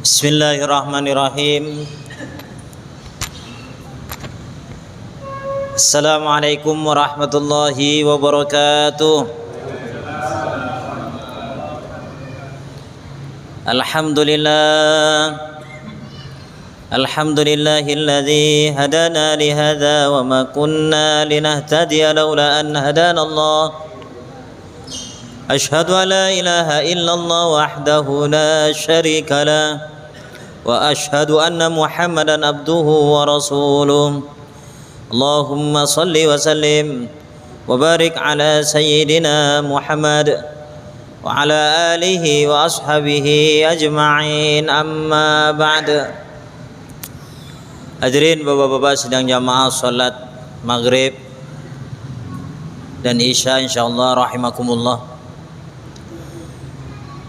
Bismillahirrahmanirrahim. Assalamualaikum warahmatullahi wabarakatuh. Alhamdulillah. Alhamdulillahilladzi hadana lihadza wa ma kunna linahtadiya laula an hadanallah. Asyhadu an la ilaha illallah wahdahu la syarika lah wa asyhadu anna Muhammadan abduhu wa rasuluh. Allahumma salli wa sallim wa barik ala sayyidina Muhammad wa ala alihi wa ashabihi ajma'in, amma ba'd. Hadirin bapak-bapak sedang jamaah salat maghrib dan isya insyaallah rahimakumullah.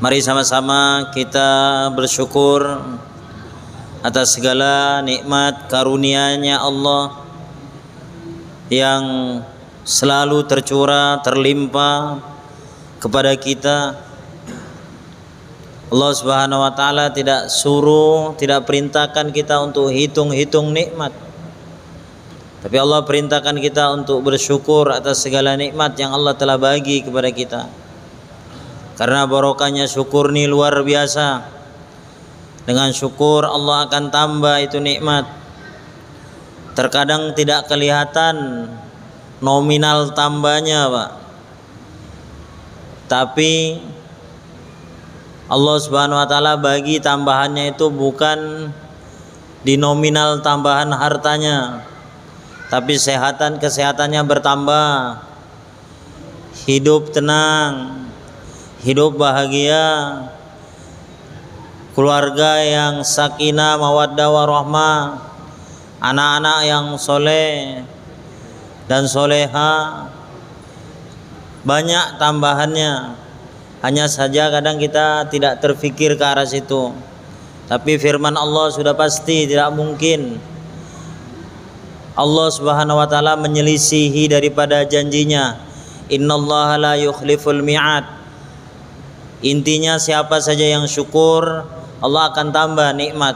Mari sama-sama kita bersyukur atas segala nikmat karunia-Nya Allah yang selalu tercurah, terlimpah kepada kita. Allah Subhanahu wa taala tidak suruh, tidak perintahkan kita untuk hitung-hitung nikmat. Tapi Allah perintahkan kita untuk bersyukur atas segala nikmat yang Allah telah bagi kepada kita. Karena barokahnya syukur ini luar biasa. Dengan syukur Allah akan tambah itu nikmat. Terkadang tidak kelihatan nominal tambahnya, Pak. Tapi Allah Subhanahu wa taala bagi tambahannya itu bukan di nominal tambahan hartanya, tapi kesehatannya bertambah, hidup tenang, hidup bahagia, keluarga yang sakinah mawaddah warahmah, anak-anak yang soleh dan soleha, banyak tambahannya. Hanya saja kadang kita tidak terfikir ke arah situ. Tapi firman Allah sudah pasti tidak mungkin Allah Subhanahu wa taala menyelisihi daripada janjinya. Innallaha la yukhliful mi'ad. Intinya siapa saja yang syukur, Allah akan tambah nikmat.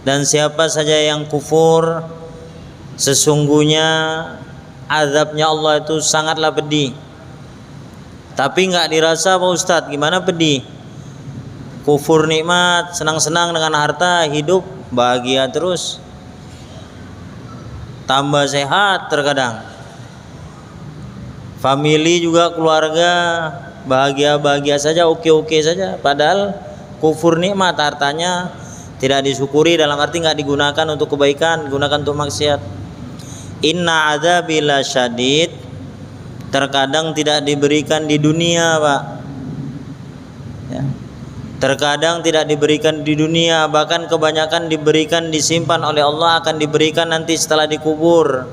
Dan siapa saja yang kufur, sesungguhnya azabnya Allah itu sangatlah pedih. Tapi enggak dirasa Pak Ustadz, gimana pedih? Kufur nikmat, senang-senang dengan harta, hidup bahagia terus. Tambah sehat terkadang. Family juga, keluarga bahagia-bahagia saja, oke-oke saja. Padahal kufur nikmat, hartanya tidak disyukuri, dalam arti enggak digunakan untuk kebaikan, digunakan untuk maksiat. Inna adzabi lasyadid. Terkadang tidak diberikan di dunia, Pak. Ya. Terkadang tidak diberikan di dunia, bahkan kebanyakan diberikan, disimpan oleh Allah, akan diberikan nanti setelah dikubur,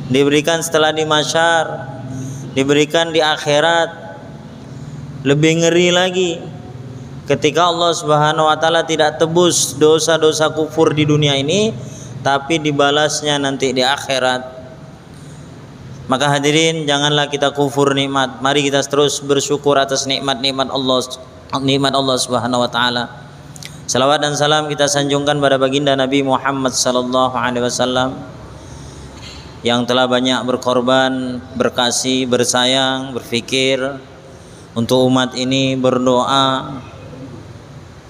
diberikan setelah di mahsyar, diberikan di akhirat. Lebih ngeri lagi ketika Allah Subhanahu wa taala tidak tebus dosa-dosa kufur di dunia ini, tapi dibalasnya nanti di akhirat. Maka hadirin, janganlah kita kufur nikmat. Mari kita terus bersyukur atas nikmat-nikmat Allah Subhanahu wa taala. Salawat dan salam kita sanjungkan pada baginda Nabi Muhammad sallallahu alaihi wasallam yang telah banyak berkorban, berkasih, bersayang, berfikir untuk umat ini, berdoa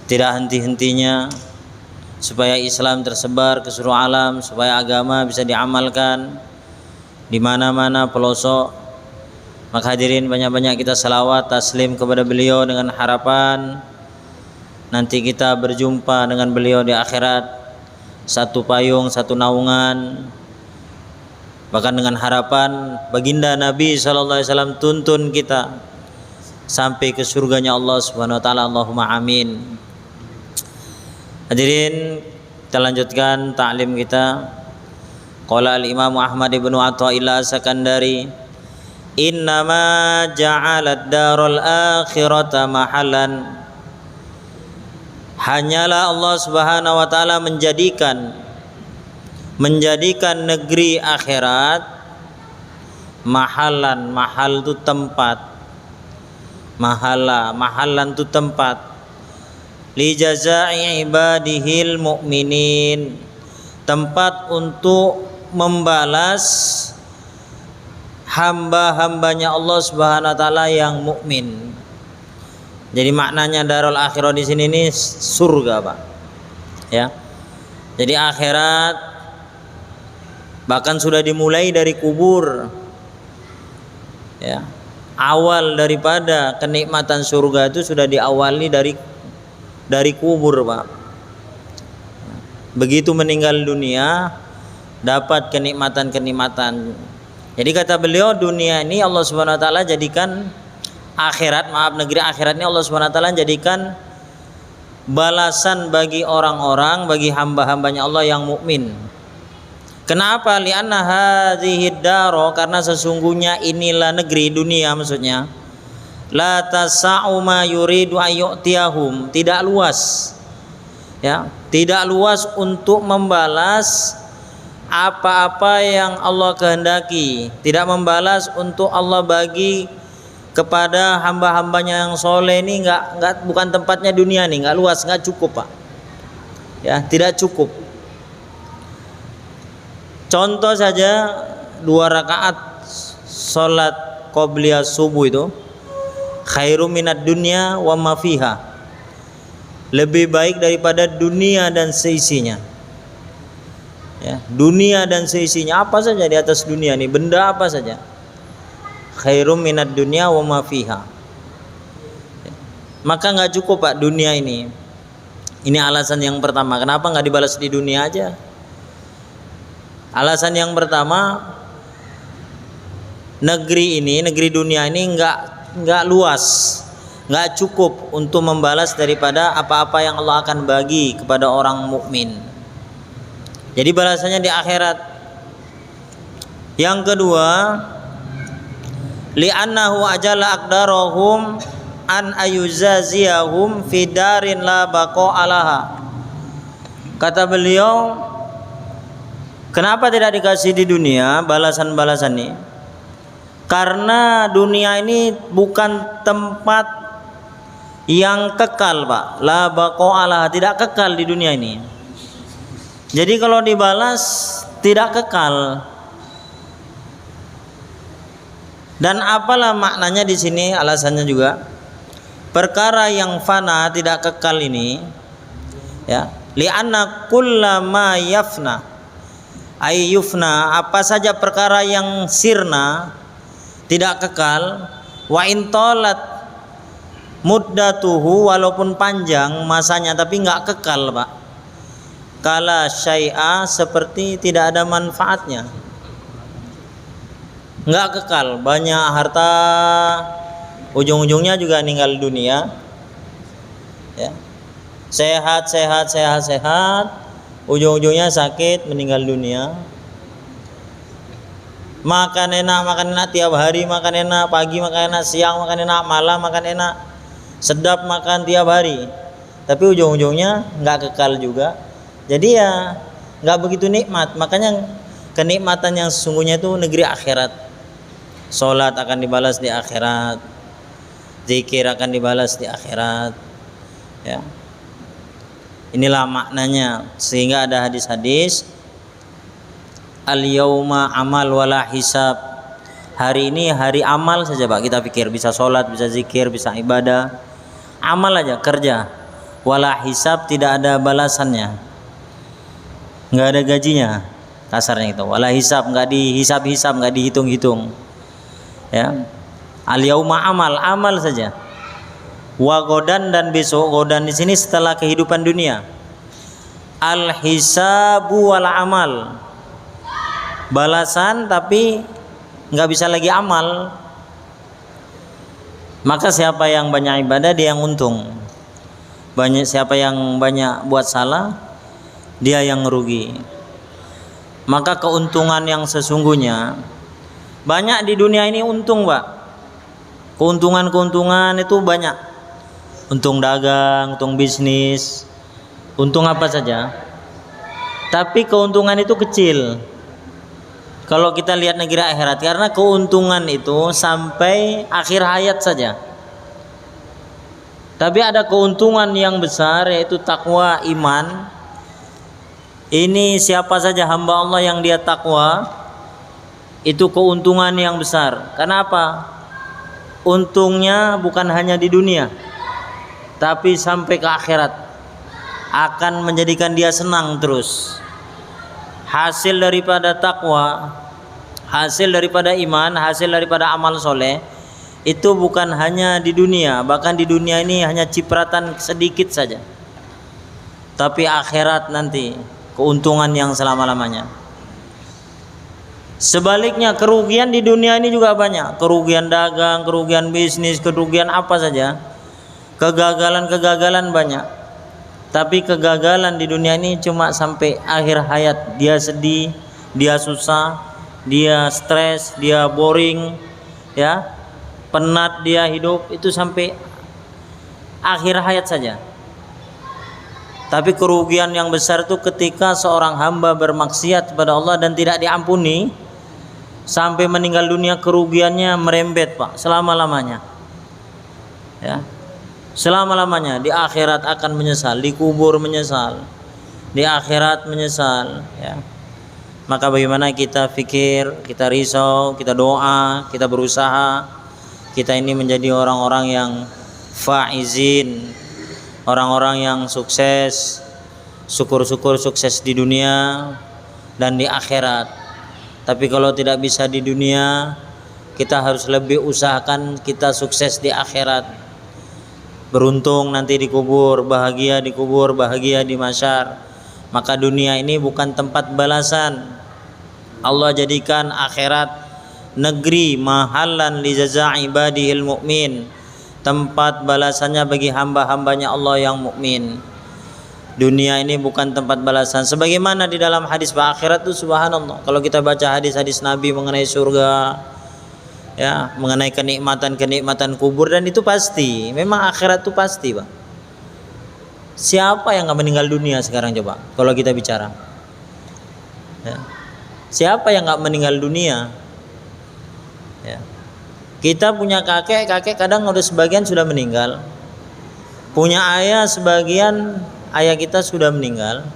tidak henti-hentinya supaya Islam tersebar ke seluruh alam, supaya agama bisa diamalkan di mana-mana pelosok. Maka hadirin, banyak-banyak kita salawat taslim kepada beliau dengan harapan nanti kita berjumpa dengan beliau di akhirat, satu payung, satu naungan. Bahkan dengan harapan baginda Nabi SAW tuntun kita sampai ke surganya Allah Subhanahu wa taala. Allahumma amin. Hadirin, kita lanjutkan ta'lim kita. Qala al-Imam Ahmad ibn Athaillah Sakandari, innama ja'alat darul akhirata mahallan. Hanyalah Allah Subhanahu wa taala menjadikan negeri akhirat mahalan. Mahal itu tempat, mahallan itu tempat, li jazaa'i ibadihil mu'minin, tempat untuk membalas hamba-hambanya Allah Subhanahu wa taala yang mukmin. Jadi maknanya darul akhirah di sini ini surga, Pak. Ya. Jadi akhirat bahkan sudah dimulai dari kubur. Ya. Awal daripada kenikmatan surga itu sudah diawali dari kubur, Pak. Begitu meninggal dunia dapat kenikmatan-kenikmatan. Jadi kata beliau, dunia ini Allah Subhanahu wa taala jadikan akhirat, negeri akhirat ini Allah Subhanahu wa taala jadikan balasan bagi orang-orang, bagi hamba-hambanya Allah yang mukmin. Kenapa? Li'anna hadhihi daro, karena sesungguhnya inilah negeri dunia, maksudnya la tasa'u ma yuridu ayyutiyahum, tidak luas. Ya, tidak luas untuk membalas apa-apa yang Allah kehendaki, tidak membalas untuk Allah bagi kepada hamba-hambanya yang soleh. Ini bukan tempatnya dunia nih, nggak luas, nggak cukup, Pak. Ya, tidak cukup. Contoh saja 2 rakaat sholat qobliyah subuh itu khairum minad dunya wa ma fiha, lebih baik daripada dunia dan seisinya. Ya, dunia dan seisinya, apa saja di atas dunia ini, benda apa saja, khairum minad dunya wa ma fiha. Ya, maka nggak cukup, Pak, dunia ini. Ini alasan yang pertama, kenapa nggak dibalas di dunia aja. Alasan yang pertama, negeri dunia ini nggak luas, nggak cukup untuk membalas daripada apa-apa yang Allah akan bagi kepada orang mukmin. Jadi balasannya di akhirat. Yang kedua, li'annahu ajalla aqdarahum an ayuzaziyahum fi darin la baqa alaha. Kata beliau, kenapa tidak dikasih di dunia balasan-balasan ini? Karena dunia ini bukan tempat yang kekal, Pak. La baqa alaha, tidak kekal di dunia ini. Jadi kalau dibalas tidak kekal. Dan apalah maknanya di sini, alasannya juga perkara yang fana, tidak kekal ini, ya, li'anna kullama yafna ay yufna, apa saja perkara yang sirna, tidak kekal, wa intolat muddatuhu, walaupun panjang masanya tapi nggak kekal, Pak. Kala syai'a, seperti tidak ada manfaatnya, nggak kekal. Banyak harta, ujung-ujungnya juga meninggal dunia. Ya. Sehat, ujung-ujungnya sakit, meninggal dunia. Makan enak tiap hari, makan enak, pagi makan enak, siang makan enak, malam makan enak, sedap makan tiap hari, tapi ujung-ujungnya nggak kekal juga. Jadi ya nggak begitu nikmat. Makanya kenikmatan yang sesungguhnya itu negeri akhirat. Sholat akan dibalas di akhirat, zikir akan dibalas di akhirat. Ya, inilah maknanya. Sehingga ada hadis-hadis, al yauma amal wala hisab. Hari ini hari amal saja, Pak. Kita pikir bisa sholat, bisa zikir, bisa ibadah, amal aja, kerja. Wala hisab, tidak ada balasannya, nggak ada gajinya, kasarnya itu. Wala hisab, nggak dihisab-hisab, nggak dihitung-hitung. Ya, al yauma amal saja. Wa godan, dan besok. Godan di sini setelah kehidupan dunia. Al hisabu wal amal, balasan tapi nggak bisa lagi amal. Maka siapa yang banyak ibadah, dia yang untung. Siapa yang banyak buat salah, dia yang rugi. Maka keuntungan yang sesungguhnya banyak di dunia ini, untung, Pak. Keuntungan itu banyak. Untung dagang, untung bisnis, untung apa saja. Tapi keuntungan itu kecil kalau kita lihat negeri akhirat, karena keuntungan itu sampai akhir hayat saja. Tapi ada keuntungan yang besar, yaitu takwa, iman. Ini siapa saja hamba Allah yang dia takwa, itu keuntungan yang besar. Kenapa? Untungnya bukan hanya di dunia, tapi sampai ke akhirat akan menjadikan dia senang terus. Hasil daripada takwa, hasil daripada iman, hasil daripada amal soleh, itu bukan hanya di dunia, bahkan di dunia ini hanya cipratan sedikit saja, tapi akhirat nanti keuntungan yang selama-lamanya. Sebaliknya kerugian di dunia ini juga banyak, kerugian dagang, kerugian bisnis, kerugian apa saja, kegagalan banyak. Tapi kegagalan di dunia ini cuma sampai akhir hayat, dia sedih, dia susah, dia stres, dia boring, ya, penat dia hidup, itu sampai akhir hayat saja. Tapi kerugian yang besar itu ketika seorang hamba bermaksiat kepada Allah dan tidak diampuni, sampai meninggal dunia kerugiannya merembet, Pak, selama-lamanya. Ya. Selama-lamanya, di akhirat akan menyesal, di kubur menyesal, di akhirat menyesal, ya. Maka bagaimana kita fikir, kita risau, kita doa, kita berusaha kita ini menjadi orang-orang yang faizin, orang-orang yang sukses, syukur-syukur sukses di dunia dan di akhirat. Tapi kalau tidak bisa di dunia, kita harus lebih usahakan kita sukses di akhirat. Beruntung nanti di kubur, bahagia di kubur, bahagia di mahsyar. Maka dunia ini bukan tempat balasan. Allah jadikan akhirat negeri mahallan li jaza'i ibadihil mu'min, tempat balasannya bagi hamba-hambanya Allah yang mukmin. Dunia ini bukan tempat balasan. Sebagaimana di dalam hadis akhirat itu, subhanallah, kalau kita baca hadis-hadis Nabi mengenai surga, ya, mengenai kenikmatan-kenikmatan kubur, dan itu pasti, memang akhirat itu pasti, Pak. Siapa yang nggak meninggal dunia sekarang, coba kalau kita bicara, ya. Siapa yang nggak meninggal dunia? Ya. Kita punya kakek kadang udah sebagian sudah meninggal, punya ayah sebagian ayah kita sudah meninggal.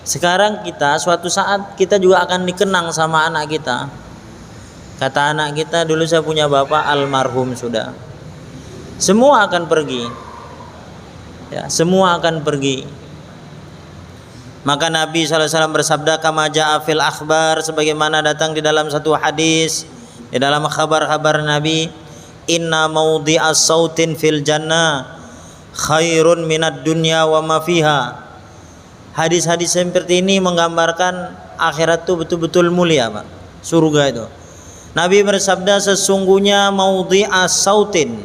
Sekarang kita suatu saat kita juga akan dikenang sama anak kita. Kata anak kita, dulu saya punya bapak almarhum sudah. Semua akan pergi, ya, semua akan pergi. Maka Nabi SAW bersabda, kama ja'a fil akhbar, sebagaimana datang di dalam satu hadis, di dalam kabar-kabar Nabi, inna mawdi'as sautin fil jannah khairun minad dunya wa ma fiha. Hadis-hadis seperti ini menggambarkan akhirat itu betul-betul mulia, Pak. Surga itu. Nabi bersabda, sesungguhnya mawdi'as sautin,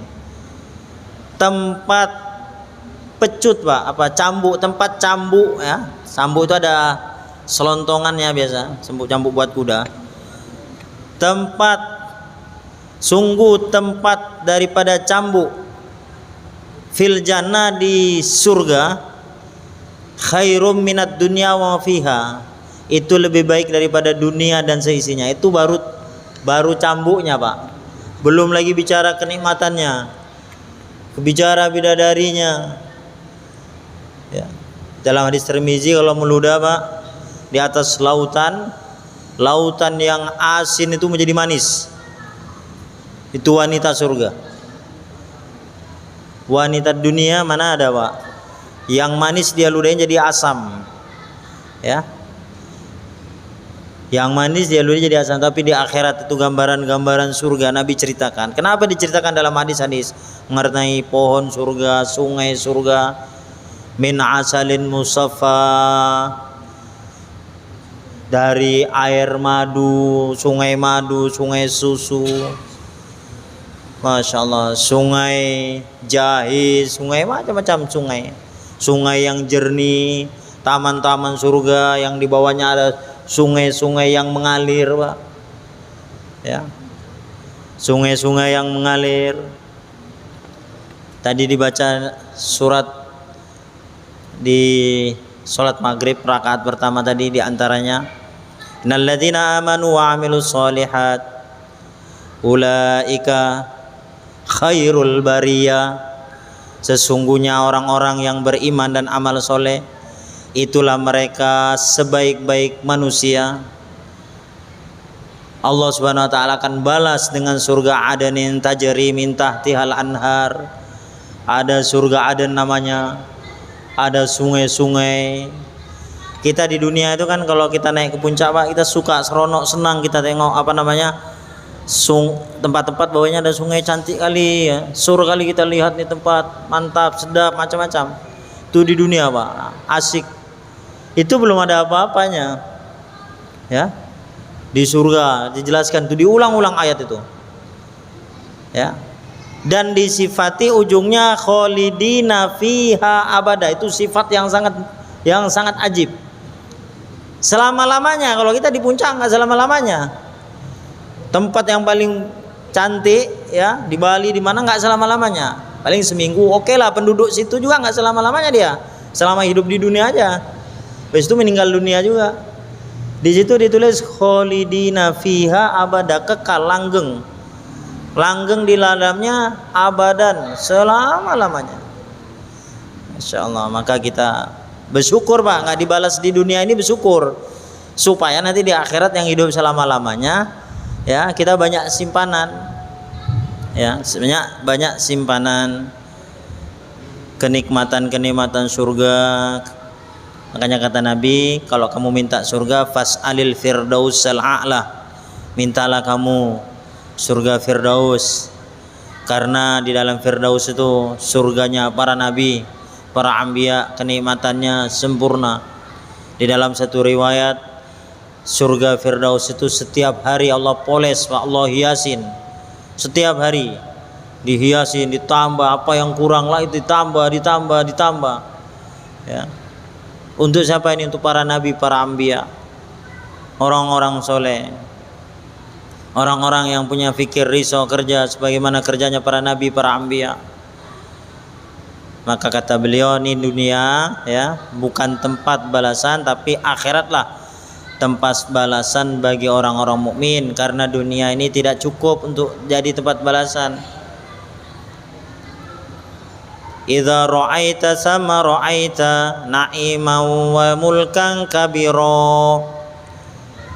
tempat pecut, Pak, apa, cambuk, tempat cambuk, ya. Cambuk itu ada selontongannya biasa, cambuk buat kuda. Tempat, sungguh tempat daripada cambuk fil jannah, di surga, khairum minat dunya wa fiha, itu lebih baik daripada dunia dan seisinya. Itu baru cambuknya, Pak. Belum lagi bicara kenikmatannya, bicara bidadarinya, ya. Dalam hadis Tirmizi, kalau meludah, Pak, di atas lautan yang asin itu menjadi manis, itu wanita surga. Wanita dunia mana ada, Pak, yang manis dia ludahin jadi asam, ya. Yang manis dia ludahin jadi asam. Tapi di akhirat itu gambaran-gambaran surga Nabi ceritakan. Kenapa diceritakan dalam hadis-hadis mengenai pohon surga, sungai surga, min asalin musaffa, dari air madu, sungai susu, Masya Allah, sungai jahe, sungai macam-macam sungai yang jernih, taman-taman surga yang di bawahnya ada sungai-sungai yang mengalir, Pak, ya, sungai-sungai yang mengalir. Tadi dibaca surat di sholat maghrib rakaat pertama tadi, diantaranya innalladzina amanu wa amilus sholihat ulaika khairul bariyah, Sesungguhnya orang-orang yang beriman dan amal soleh, itulah mereka sebaik-baik manusia. Allah Subhanahu wa taala akan balas dengan surga Adanin tajri min tahtihal anhar. Ada surga Aden namanya, ada sungai-sungai. Kita di dunia itu kan kalau kita naik ke puncak Pak, kita suka seronok, senang kita tengok tempat-tempat bawahnya ada sungai cantik kali ya. Sur kali kita lihat nih tempat, mantap, sedap, macam-macam. Itu di dunia Pak, asik. Itu belum ada apa-apanya. Ya. Di surga dijelaskan itu, diulang-ulang ayat itu. Ya. Dan disifati ujungnya kholidina fiha abada. Itu sifat yang sangat ajib. Selama-lamanya. Kalau kita di puncak nggak selama-lamanya. Tempat yang paling cantik ya di Bali di mana nggak selama-lamanya. Paling seminggu. Oke lah, penduduk situ juga nggak selama-lamanya dia. Selama hidup di dunia aja. Habis itu meninggal dunia juga. Di situ ditulis kholidina fiha abada, kekal, langgeng. Langgeng di dalamnya abadan, selama-lamanya. Masya Allah. Maka kita bersyukur Pak, nggak dibalas di dunia ini, bersyukur supaya nanti di akhirat yang hidup selama-lamanya ya kita banyak simpanan, ya sebenarnya banyak simpanan kenikmatan surga. Makanya kata Nabi, kalau kamu minta surga fas'alil firdausal a'la, mintalah kamu surga Firdaus, karena di dalam Firdaus itu surganya para nabi, para anbiya, kenikmatannya sempurna. Di dalam satu riwayat, surga Firdaus itu setiap hari Allah poles, Allah hiasin. Setiap hari dihiasin, ditambah apa yang kurang lah itu ditambah. Ya. Untuk siapa ini? Untuk para nabi, para anbiya, orang-orang soleh, orang-orang yang punya fikir risau kerja sebagaimana kerjanya para nabi, para anbiya. Maka kata beliau, ini dunia ya bukan tempat balasan, tapi akhiratlah tempat balasan bagi orang-orang mukmin, karena dunia ini tidak cukup untuk jadi tempat balasan. Idza ra'aita sama ra'aita na'iman wa mulkan kabiro.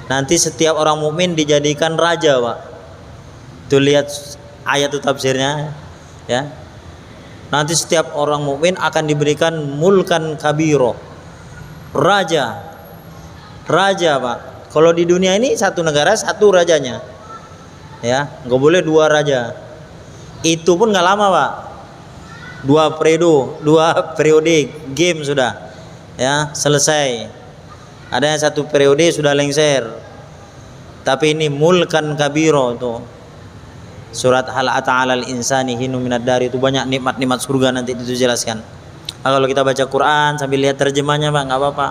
Nanti setiap orang mukmin dijadikan raja Pak. Tuh lihat ayat itu tafsirnya ya. Nanti setiap orang mukmin akan diberikan mulkan kabiro, raja Pak. Kalau di dunia ini satu negara satu rajanya, ya nggak boleh dua raja. Itu pun nggak lama Pak, dua periode game sudah, ya selesai. Ada yang satu periode sudah lengser. Tapi ini mulkan kabiro tuh. Surat hal ata 'alal insani hinu minad dari, itu banyak nikmat-nikmat surga nanti dijelaskan. Nah, kalau kita baca Quran sambil lihat terjemahnya Pak, nggak apa-apa.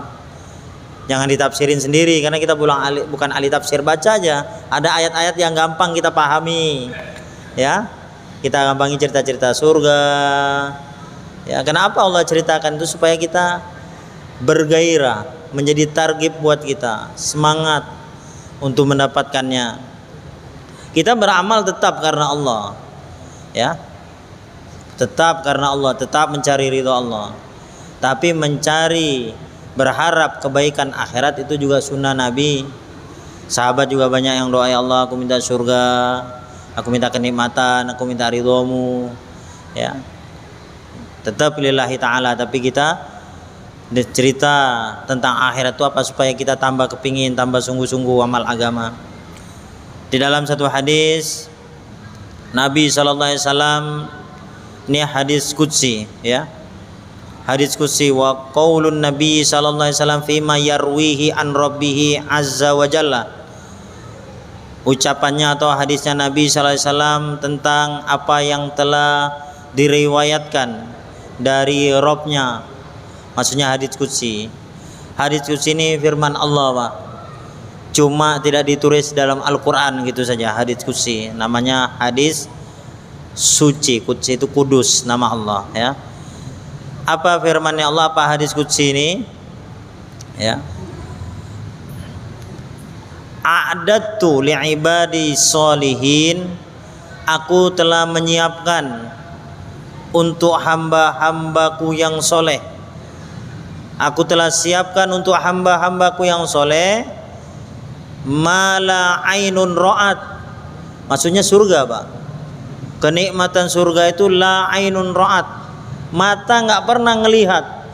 Jangan ditafsirin sendiri karena kita bukan ahli tafsir, baca aja. Ada ayat-ayat yang gampang kita pahami. Ya. Kita gampangi cerita-cerita surga. Ya, kenapa Allah ceritakan itu? Supaya kita bergairah, menjadi targhib buat kita, semangat untuk mendapatkannya. Kita beramal tetap karena Allah, ya, tetap karena Allah, tetap mencari ridho Allah. Tapi mencari, berharap kebaikan akhirat itu juga sunnah Nabi. Sahabat juga banyak yang doa, ya Allah, aku minta surga, aku minta kenikmatan, aku minta ridhomu, ya. Tetap lillahi ta'ala. Tapi kita cerita tentang akhirat itu apa? Supaya kita tambah kepingin, tambah sungguh-sungguh amal agama. Di dalam satu hadis Nabi SAW, ini hadis qudsi ya. Hadis qudsi, wa qaulun Nabi SAW fima yarwihi an rabbih azza wa jalla. Ucapannya atau hadisnya Nabi SAW tentang apa yang telah diriwayatkan dari Rabb-nya. Maksudnya hadis qudsi. Hadis qudsi ini firman Allah Pak. Cuma tidak ditulis dalam Al-Quran gitu saja. Hadis qudsi namanya hadis suci. Qudsi itu kudus, nama Allah ya. Apa firman-Nya Allah, apa hadis qudsi ini ya? A'dadtu li'ibadi sholihin, aku telah menyiapkan untuk hamba-hambaku yang soleh. Aku telah siapkan untuk hamba-hambaku yang soleh mala ainun ra'at. Maksudnya surga, Pak. Kenikmatan surga itu la ainun ra'at, mata nggak pernah ngelihat.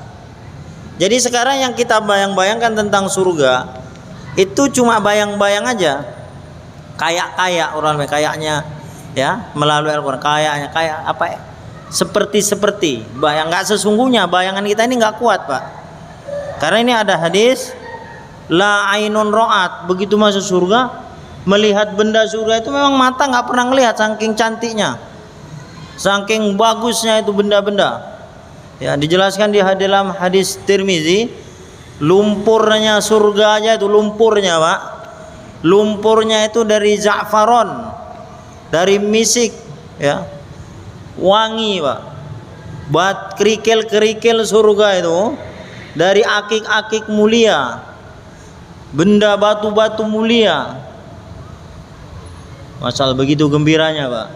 Jadi sekarang yang kita bayang-bayangkan tentang surga itu cuma bayang-bayang aja. Kayak orang kayaknya ya, melalui Al-Qur'an kayaknya kayak apa ya? Seperti bayang, nggak sesungguhnya bayangan kita ini nggak kuat, Pak. Karena ini ada hadis la ainun ra'at, begitu masuk surga melihat benda surga itu memang mata nggak pernah ngelihat, saking cantiknya, saking bagusnya itu benda-benda. Ya, dijelaskan di dalam hadis Tirmizi, lumpurnya surga aja itu lumpurnya, Pak. Lumpurnya itu dari za'faron, dari misik, ya. Wangi, Pak. Buat kerikil-kerikil surga itu dari akik-akik mulia, benda batu-batu mulia. Masalah begitu gembiranya, Pak,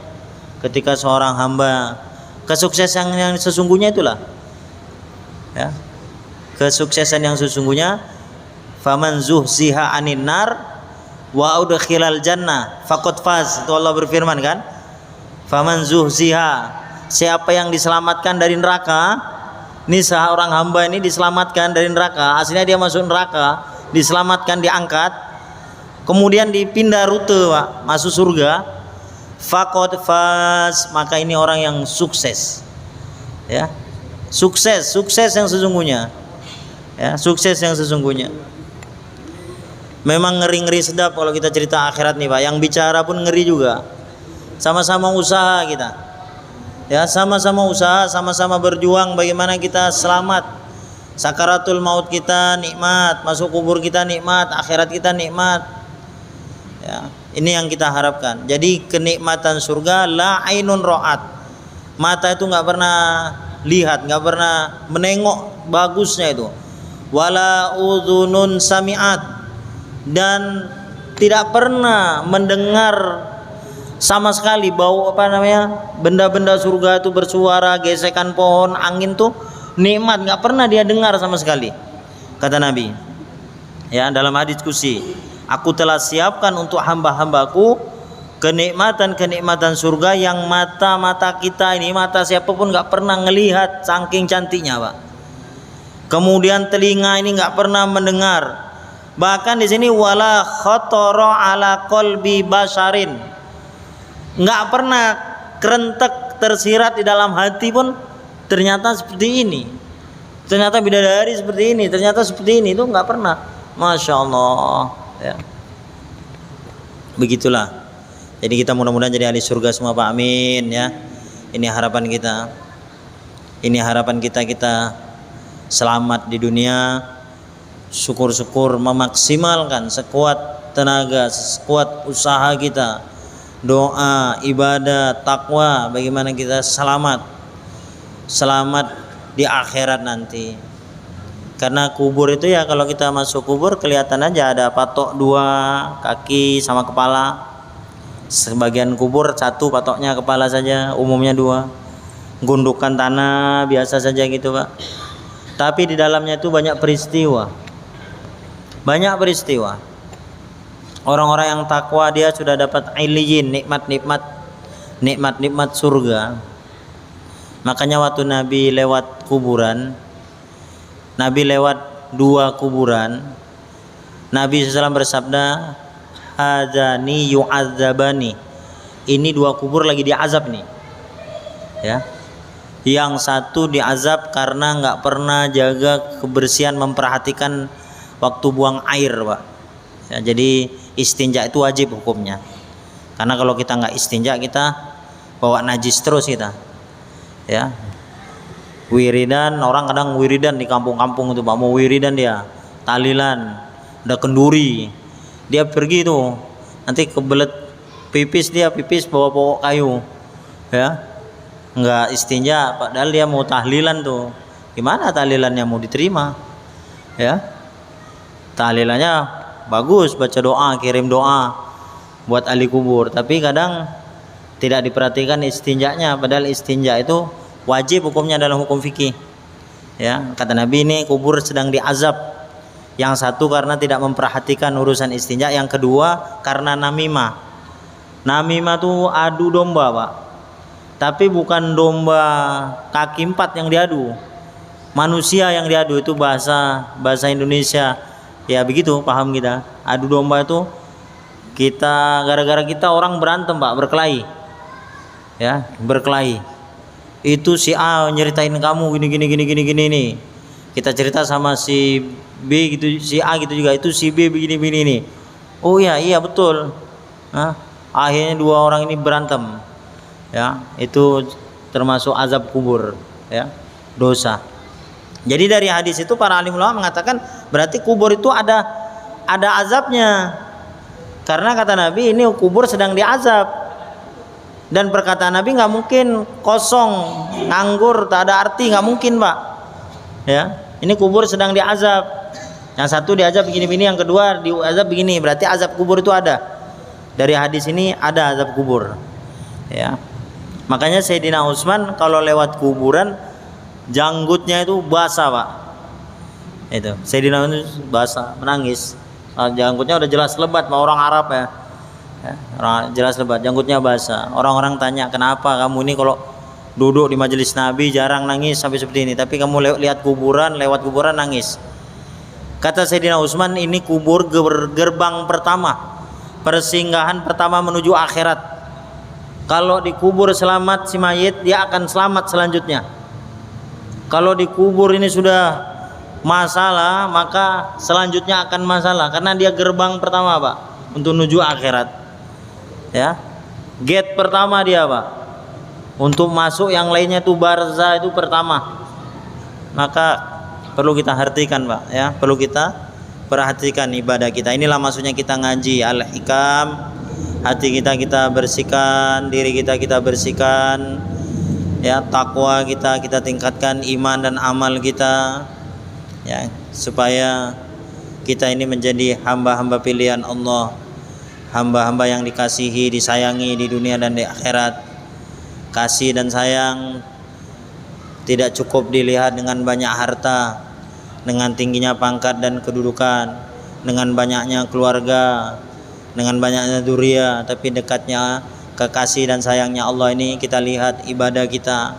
ketika seorang hamba kesuksesan yang sesungguhnya itulah, ya, kesuksesan yang sesungguhnya. Faman zuhziha anin nar wa udkhilal jannah faqad faz. Itu Allah berfirman kan, faman zuhziha, siapa yang diselamatkan dari neraka. Ini seorang hamba ini diselamatkan dari neraka, aslinya dia masuk neraka, diselamatkan, diangkat, kemudian dipindah rute, Pak, masuk surga. Faqad faz, maka ini orang yang sukses, ya, sukses yang sesungguhnya, ya, sukses yang sesungguhnya. Memang ngeri-ngeri sedap kalau kita cerita akhirat nih, Pak. Yang bicara pun ngeri juga. Sama-sama usaha kita, ya, sama-sama usaha, sama-sama berjuang bagaimana kita selamat. Sakaratul maut kita nikmat, masuk kubur kita nikmat, akhirat kita nikmat, ya. Ini yang kita harapkan. Jadi kenikmatan surga la ainun ra'at, mata itu nggak pernah lihat, nggak pernah menengok bagusnya itu. Wala udhunun sami'at, dan tidak pernah mendengar sama sekali bau benda-benda surga itu bersuara, gesekan pohon, angin tuh nikmat, nggak pernah dia dengar sama sekali. Kata Nabi, ya, dalam hadis qudsi, aku telah siapkan untuk hamba-hambaku kenikmatan surga yang mata-mata kita ini, mata siapapun nggak pernah ngelihat, saking cantiknya, Pak. Kemudian telinga ini nggak pernah mendengar. Bahkan di sini wala khatara ala qalbi basharin, nggak pernah kerentek tersirat di dalam hati pun ternyata seperti ini, ternyata bidadari seperti ini, ternyata seperti ini, itu nggak pernah. Masya Allah, ya. Begitulah. Jadi kita mudah-mudahan jadi ahli surga semua, Pak. Amin, ya. Ini harapan kita. Ini harapan kita selamat di dunia. Syukur-syukur memaksimalkan sekuat tenaga, sekuat usaha kita, doa, ibadah, takwa, bagaimana kita selamat di akhirat nanti. Karena kubur itu ya, kalau kita masuk kubur kelihatan aja ada patok dua, kaki sama kepala. Sebagian kubur satu patoknya, kepala saja, umumnya dua. Gundukan tanah biasa saja gitu, Pak. Tapi di dalamnya itu banyak peristiwa. Orang-orang yang takwa dia sudah dapat iliyin, nikmat-nikmat surga. Makanya waktu Nabi lewat kuburan, Nabi lewat dua kuburan, Nabi SAW bersabda, hadzani yu'adzabani, ini dua kubur lagi diazab nih, ya. Yang satu diazab karena nggak pernah jaga kebersihan, memperhatikan waktu buang air, Pak, ya. Jadi istinja itu wajib hukumnya, karena kalau kita nggak istinja kita bawa najis terus kita, ya. Wiridan, orang kadang wiridan di kampung-kampung itu, Pak, mau wiridan dia talilan, ada kenduri, dia pergi tuh nanti kebelet pipis, dia pipis bawa pokok kayu, ya, nggak istinja, padahal dia mau tahlilan tuh. Gimana tahlilannya mau diterima, ya? Tahlilannya bagus, baca doa, kirim doa buat ahli kubur, tapi kadang tidak diperhatikan istinjanya, padahal istinja itu wajib hukumnya dalam hukum fikih. Ya, kata Nabi ini kubur sedang diazab. Yang satu karena tidak memperhatikan urusan istinja, yang kedua karena namimah. Namimah tuh adu domba, Pak. Tapi bukan domba kaki empat yang diadu, manusia yang diadu. Itu bahasa Indonesia ya, begitu paham kita. Adu domba itu kita gara-gara kita orang berantem, Pak, berkelahi. Ya, berkelahi. Itu si A nyeritain kamu gini nih. Kita cerita sama si B gitu, si A gitu juga, itu si B begini nih. Oh iya betul. Nah, akhirnya dua orang ini berantem. Ya, itu termasuk azab kubur, ya, dosa. Jadi dari hadis itu para alim ulama mengatakan berarti kubur itu ada azabnya. Karena kata Nabi ini kubur sedang diazab. Dan perkataan Nabi nggak mungkin kosong, nganggur, tak ada arti, nggak mungkin, Pak. Ya, ini kubur sedang diazab. Yang satu diazab begini-begini, yang kedua diazab begini. Berarti azab kubur itu ada. Dari hadis ini ada azab kubur. Ya. Makanya Sayyidina Utsman kalau lewat kuburan janggutnya itu basah, Pak. Itu Sayyidina Utsman basah, menangis. Janggutnya udah jelas lebat, Pak, orang Arab ya. Jelas lebat, janggutnya basah. Orang-orang tanya, "Kenapa kamu ini kalau duduk di majelis Nabi jarang nangis sampai seperti ini, tapi kamu lewat kuburan nangis?" Kata Sayyidina Utsman, ini kubur gerbang pertama, persinggahan pertama menuju akhirat. Kalau dikubur selamat si mayit, dia akan selamat selanjutnya. Kalau dikubur ini sudah masalah, maka selanjutnya akan masalah, karena dia gerbang pertama, Pak, untuk menuju akhirat. Ya, gate pertama dia, Pak. Untuk masuk yang lainnya itu barzah, itu pertama. Maka perlu kita hartikan, Pak, ya, perlu kita perhatikan ibadah kita. Inilah maksudnya kita ngaji Al-Hikam. Hati kita bersihkan, diri kita bersihkan, ya, takwa kita tingkatkan, iman dan amal kita, ya, supaya kita ini menjadi hamba-hamba pilihan Allah, hamba-hamba yang dikasihi, disayangi di dunia dan di akhirat. Kasih dan sayang tidak cukup dilihat dengan banyak harta, dengan tingginya pangkat dan kedudukan, dengan banyaknya keluarga, dengan banyaknya dzurriyyah, tapi dekatnya kekasih dan sayangnya Allah ini kita lihat ibadah kita.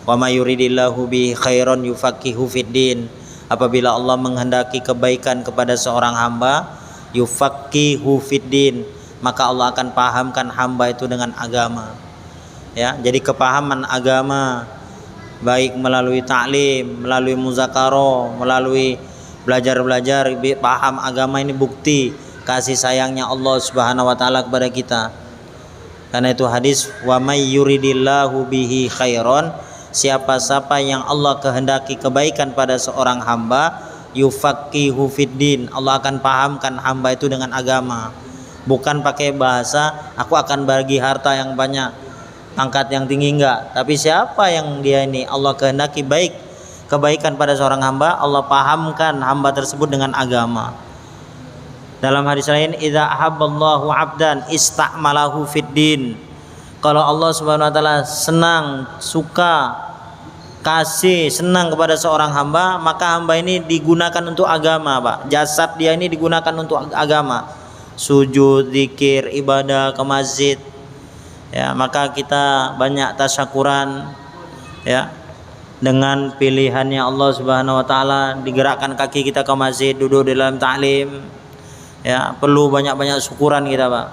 Wa may yuridillahu bi khairan yufaqihu fiddin. Apabila Allah menghendaki kebaikan kepada seorang hamba, yufaqihu fiddin, maka Allah akan pahamkan hamba itu dengan agama. Ya, jadi kepahaman agama baik melalui ta'lim, melalui muzakarah, melalui belajar paham agama, ini bukti kasih sayangnya Allah Subhanahu wa taala kepada kita. Karena itu hadis, wa may yuridillahu bihi khairan, siapa yang Allah kehendaki kebaikan pada seorang hamba, yufaqihu fiddin, Allah akan pahamkan hamba itu dengan agama. Bukan pakai bahasa aku akan bagi harta yang banyak, pangkat yang tinggi, enggak. Tapi siapa yang dia ini Allah kehendaki kebaikan pada seorang hamba, Allah pahamkan hamba tersebut dengan agama. Dalam hadis lain, idza ahabballahu 'abdan ista'malahu fiddin. Kalau Allah Subhanahu wa taala senang, suka, kasih, senang kepada seorang hamba, maka hamba ini digunakan untuk agama, Pak. Jasad dia ini digunakan untuk agama. Sujud, zikir, ibadah, ke masjid. Ya, maka kita banyak tasyakuran, ya. Dengan pilihannya Allah Subhanahu wa taala, digerakkan kaki kita ke masjid, duduk di dalam ta'lim. Ya, perlu banyak-banyak syukuran kita, Pak.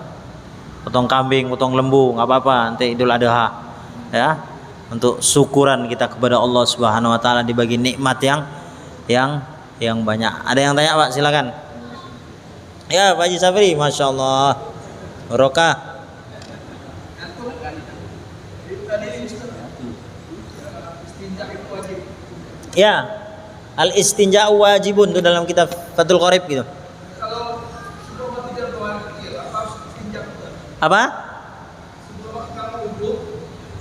Potong kambing, potong lembu, nggak apa-apa, nanti Idul Adha, ya, untuk syukuran kita kepada Allah Subhanahu wa taala dibagi nikmat yang banyak. Ada yang tanya, Pak? Silakan. Ya, Pak Haji Safri, Masya Allah, barokah. Ya, al-istinja'u wajibun, itu dalam kitab Fathul Qorib gitu. Apa?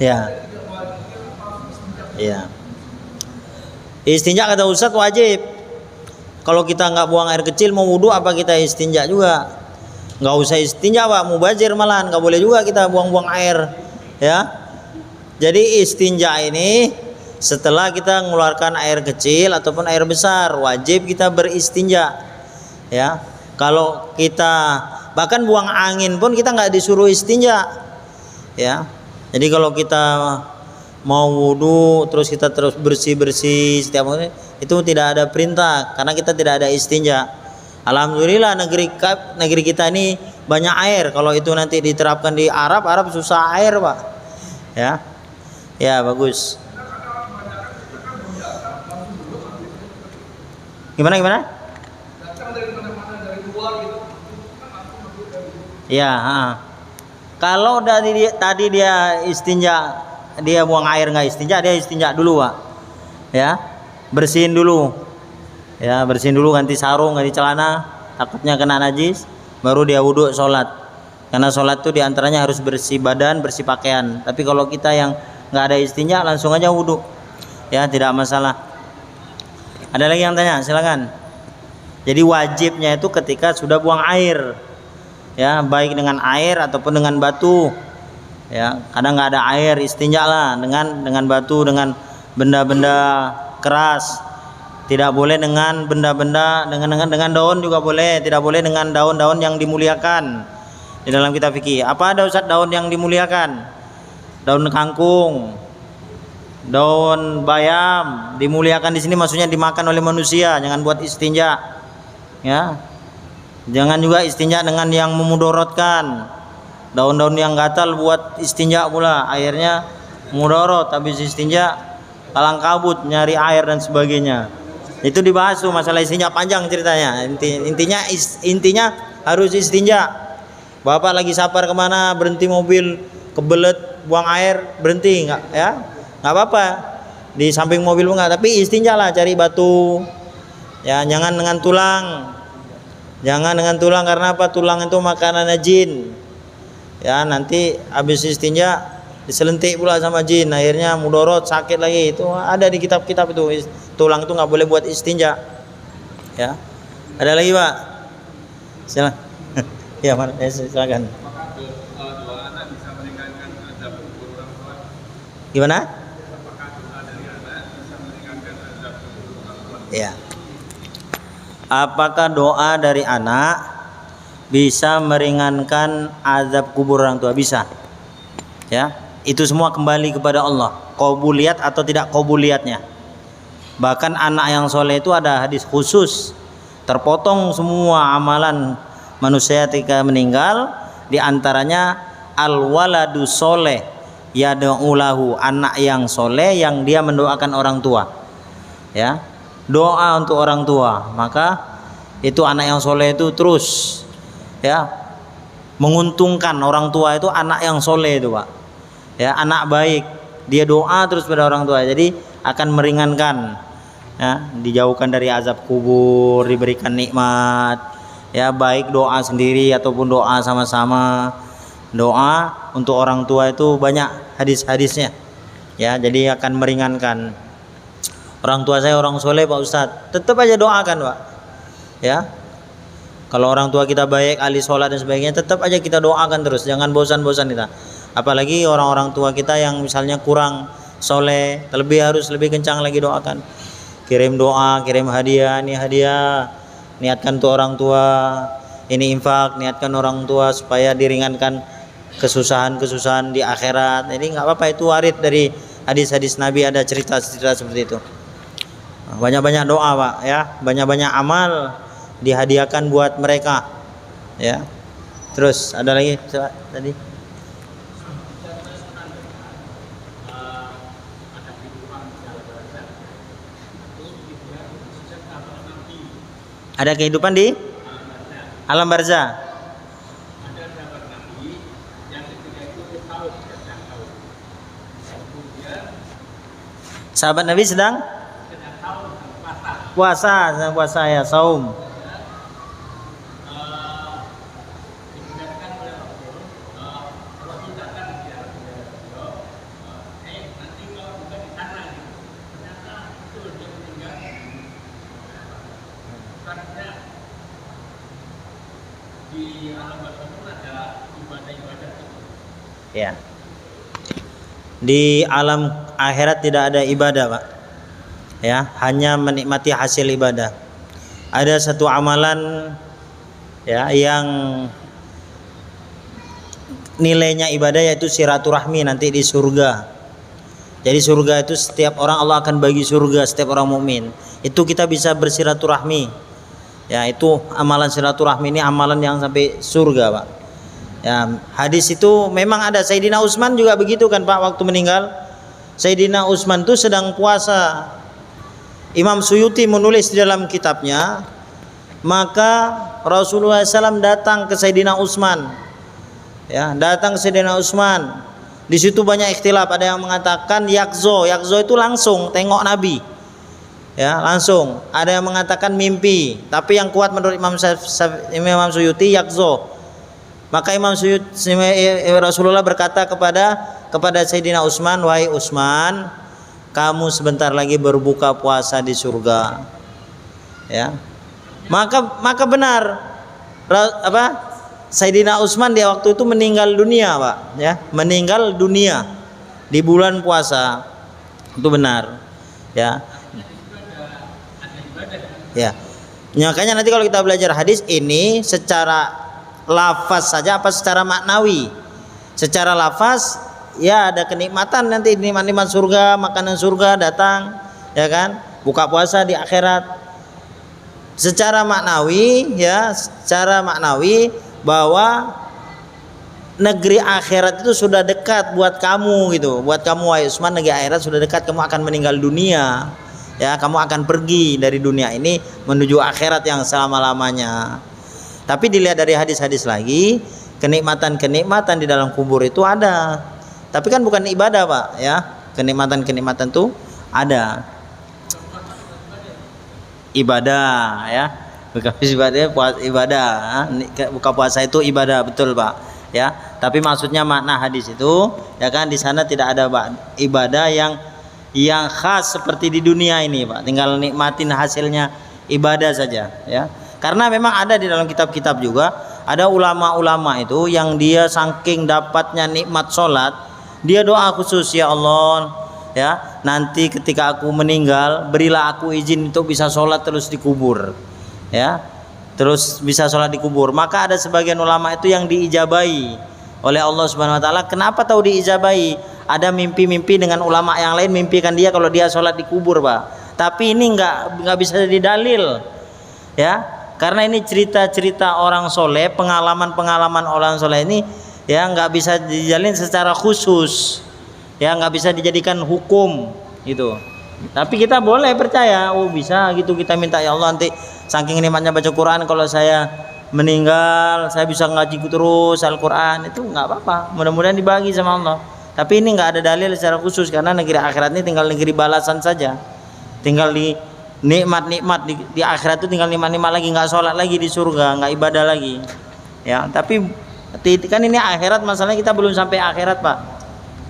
Ya. Ya. Istinja kata Ustaz wajib. Kalau kita nggak buang air kecil mau wudhu, apa kita istinja juga? Nggak usah istinja, Pak, mubazir malahan, nggak boleh juga kita buang-buang air, ya. Jadi istinja ini setelah kita mengeluarkan air kecil ataupun air besar, wajib kita beristinja. Ya, kalau kita bahkan buang angin pun kita nggak disuruh istinja. Ya, jadi kalau kita mau wudhu terus kita terus bersih setiap menit, itu tidak ada perintah karena kita tidak ada istinja. Alhamdulillah negeri kita ini banyak air. Kalau itu nanti diterapkan di Arab susah air, Pak. Ya. Ya, bagus. Gimana? Ya, kalau tadi dia istinja, dia buang air nggak istinja, dia istinja dulu, Pak. Ya, bersihin dulu. Ya, bersihin dulu, ganti sarung, ganti celana, takutnya kena najis, baru dia wudhu sholat. Karena sholat itu diantaranya harus bersih badan, bersih pakaian. Tapi kalau kita yang nggak ada istinja, langsung aja wudhu. Ya, tidak masalah. Ada lagi yang tanya? Silakan. Jadi wajibnya itu ketika sudah buang air, ya, baik dengan air ataupun dengan batu. Ya, kadang nggak ada air, istinja lah dengan batu, dengan benda-benda keras. Tidak boleh dengan benda-benda dengan daun juga boleh, tidak boleh dengan daun-daun yang dimuliakan. Di dalam kitab fikih, apa ada Ustaz daun yang dimuliakan? Daun kangkung, daun bayam dimuliakan di sini maksudnya dimakan oleh manusia, jangan buat istinja. Ya. Jangan juga istinja dengan yang memudorotkan. Daun-daun yang gatal buat istinja pula, airnya mudorot, habis istinja kalang kabut nyari air dan sebagainya. Itu dibahas tuh masalah istinja, panjang ceritanya. Intinya harus istinja. Bapak lagi safar kemana, berhenti mobil, kebelet buang air, berhenti nggak, ya nggak apa-apa, di samping mobil enggak, tapi istinja lah, cari batu. Ya, jangan dengan tulang karena apa? Tulang itu makanan jin. Ya, nanti habis istinja diselentik pula sama jin, akhirnya mudorot, sakit lagi. Itu ada di kitab-kitab itu. Tulang itu nggak boleh buat istinja. Ya. Ada lagi, Pak? Silakan. Ya, silakan. Gimana? Ya. Apakah doa dari anak bisa meringankan azab kubur orang tua? Bisa. Ya, itu semua kembali kepada Allah. Qabuliat atau tidak qabuliatnya. Bahkan anak yang soleh itu ada hadis khusus, terpotong semua amalan manusia ketika meninggal, diantaranya al-waladu soleh yad'ulahu, anak yang soleh yang dia mendoakan orang tua. Ya, doa untuk orang tua, maka itu anak yang soleh itu terus, ya, menguntungkan orang tua itu anak yang soleh itu, Pak. Ya, anak baik, dia doa terus pada orang tua, jadi akan meringankan. Ya, dijauhkan dari azab kubur, diberikan nikmat. Ya, baik doa sendiri ataupun doa sama-sama. Doa untuk orang tua itu banyak hadis-hadisnya. Ya, jadi akan meringankan. Orang tua saya orang soleh, Pak Ustadz, tetap aja doakan, Pak. Ya, kalau orang tua kita baik, ahli sholat dan sebagainya, tetap aja kita doakan terus, jangan bosan-bosan kita. Apalagi orang-orang tua kita yang misalnya kurang soleh, harus lebih kencang lagi doakan. Kirim doa, kirim hadiah, ini hadiah, niatkan tuh orang tua, ini infak, niatkan orang tua supaya diringankan kesusahan-kesusahan di akhirat. Ini nggak apa-apa, itu warid dari hadis-hadis Nabi, ada cerita-cerita seperti itu. Banyak-banyak doa, Pak, ya, banyak-banyak amal dihadiahkan buat mereka. Ya, terus ada lagi tadi. Ada kehidupan di alam barzah. Sahabat Nabi sedang puasa ya, saum. Ya. Di alam akhirat tidak ada ibadah, Pak. Ya, hanya menikmati hasil ibadah. Ada satu amalan ya yang nilainya ibadah, yaitu silaturahmi nanti di surga. Jadi surga itu setiap orang Allah akan bagi surga setiap orang mukmin. Itu kita bisa bersilaturahmi. Ya, itu amalan silaturahmi ini amalan yang sampai surga, Pak. Ya, hadis itu memang ada. Sayyidina Utsman juga begitu kan, Pak, waktu meninggal. Sayyidina Utsman itu sedang puasa. Imam Suyuti menulis di dalam kitabnya, maka Rasulullah SAW datang ke Sayyidina Utsman. Ya, datang ke Sayyidina Utsman. Di situ banyak ikhtilaf. Ada yang mengatakan yakzo itu langsung tengok Nabi. Ya, langsung. Ada yang mengatakan mimpi. Tapi yang kuat menurut Imam Suyuti yakzo. Maka Rasulullah berkata kepada Sayyidina Utsman, wahai Utsman, kamu sebentar lagi berbuka puasa di surga. Ya, maka benar Sayyidina Utsman dia waktu itu meninggal dunia, Pak. Ya, meninggal dunia di bulan puasa, itu benar. Ya, ya. Makanya nanti kalau kita belajar hadis ini secara lafaz saja apa secara maknawi? Secara lafaz ya ada kenikmatan, nanti nikmat-nikmat surga, makanan surga datang, ya kan? Buka puasa di akhirat. Secara maknawi ya, secara maknawi bahwa negeri akhirat itu sudah dekat buat kamu gitu. Buat kamu wahai Utsman, negeri akhirat sudah dekat, kamu akan meninggal dunia. Ya, kamu akan pergi dari dunia ini menuju akhirat yang selama-lamanya. Tapi dilihat dari hadis-hadis lagi, kenikmatan-kenikmatan di dalam kubur itu ada. Tapi kan bukan ibadah, Pak, ya. Kenikmatan-kenikmatan itu ada. Ibadah, ya. Buka puasa itu ibadah, betul, Pak. Ya. Tapi maksudnya makna hadis itu, ya kan, di sana tidak ada, Pak, ibadah yang khas seperti di dunia ini, Pak. Tinggal nikmatin hasilnya ibadah saja, ya. Karena memang ada di dalam kitab-kitab juga, ada ulama-ulama itu yang dia saking dapatnya nikmat sholat, dia doa khusus, ya Allah, ya, nanti ketika aku meninggal berilah aku izin untuk bisa sholat terus di kubur, ya, terus bisa sholat di kubur. Maka ada sebagian ulama itu yang diijabahi oleh Allah Subhanahu Wa Taala. Kenapa tahu diijabahi? Ada mimpi-mimpi dengan ulama yang lain mimpikan dia kalau dia sholat di kubur, Pak. Tapi ini nggak bisa jadi dalil, ya. Karena ini cerita-cerita orang soleh, pengalaman-pengalaman orang soleh ini, ya nggak bisa dijalin secara khusus, ya nggak bisa dijadikan hukum gitu. Tapi kita boleh percaya, oh bisa gitu, kita minta ya Allah nanti saking nikmatnya baca Quran, kalau saya meninggal saya bisa ngaji terus Al-Quran, itu nggak apa-apa, mudah-mudahan dibagi sama Allah. Tapi ini nggak ada dalil secara khusus, karena negeri akhirat ini tinggal negeri balasan saja, tinggal di nikmat-nikmat di akhirat itu tinggal nikmat-nikmat lagi, nggak sholat lagi di surga, nggak ibadah lagi, ya. Tapi kan ini akhirat, masalahnya kita belum sampai akhirat, Pak,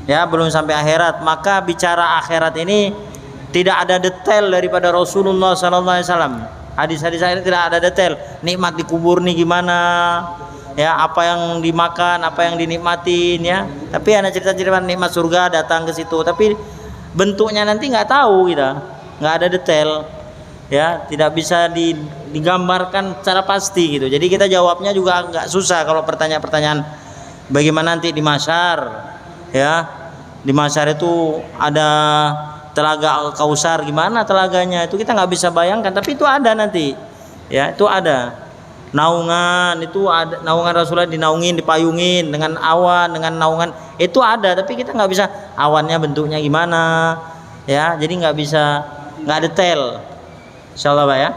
ya, belum sampai akhirat. Maka bicara akhirat ini tidak ada detail daripada Rasulullah SAW. Hadis-hadis ini tidak ada detail nikmat di kubur nih gimana, ya, apa yang dimakan, apa yang dinikmatin, ya. Tapi ada cerita-cerita nikmat surga datang ke situ, tapi bentuknya nanti nggak tahu kita, nggak ada detail, ya, tidak bisa digambarkan secara pasti gitu. Jadi kita jawabnya juga agak susah kalau pertanyaan-pertanyaan bagaimana nanti di mahsyar, ya, di mahsyar itu ada telaga Kausar, gimana telaganya itu kita nggak bisa bayangkan, tapi itu ada nanti, ya, itu ada. Naungan itu ada, naungan Rasulullah dinaungin, dipayungin dengan awan, dengan naungan itu ada, tapi kita nggak bisa awannya bentuknya gimana, ya, jadi nggak bisa, nggak detail. Insyaallah, Pak, ya.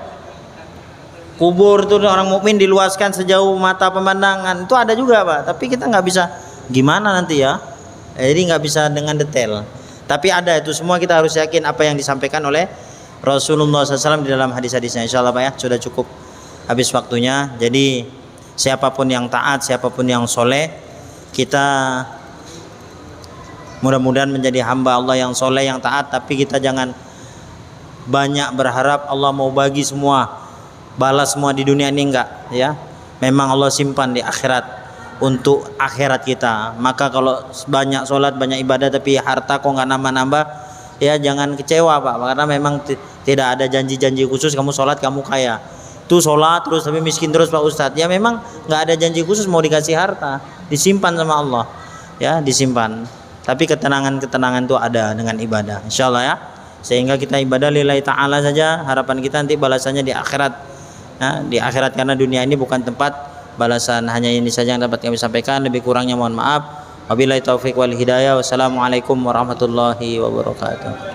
Kubur itu orang mukmin diluaskan sejauh mata pemandangan, itu ada juga, Pak, tapi kita nggak bisa gimana nanti, ya, jadi nggak bisa dengan detail. Tapi ada, itu semua kita harus yakin apa yang disampaikan oleh Rasulullah SAW di dalam hadis-hadisnya. Insyaallah, Pak, ya, sudah cukup habis waktunya. Jadi siapapun yang taat, siapapun yang soleh, kita mudah-mudahan menjadi hamba Allah yang soleh, yang taat. Tapi kita jangan banyak berharap Allah mau bagi semua, balas semua di dunia ini, enggak, ya. Memang Allah simpan di akhirat, untuk akhirat kita. Maka kalau banyak sholat, banyak ibadah tapi harta kok nggak nambah-nambah, ya jangan kecewa Pak, karena memang tidak ada janji-janji khusus kamu sholat kamu kaya. Itu sholat terus tapi miskin terus Pak Ustadz, ya memang nggak ada janji khusus mau dikasih harta, disimpan sama Allah, ya disimpan. Tapi ketenangan itu ada dengan ibadah, insya Allah ya. Sehingga kita ibadah lillahi ta'ala saja, harapan kita nanti balasannya di akhirat, ya, di akhirat, karena dunia ini bukan tempat balasan. Hanya ini saja yang dapat kami sampaikan, lebih kurangnya mohon maaf. Wabillahi taufiq wal hidayah. Wassalamualaikum warahmatullahi wabarakatuh.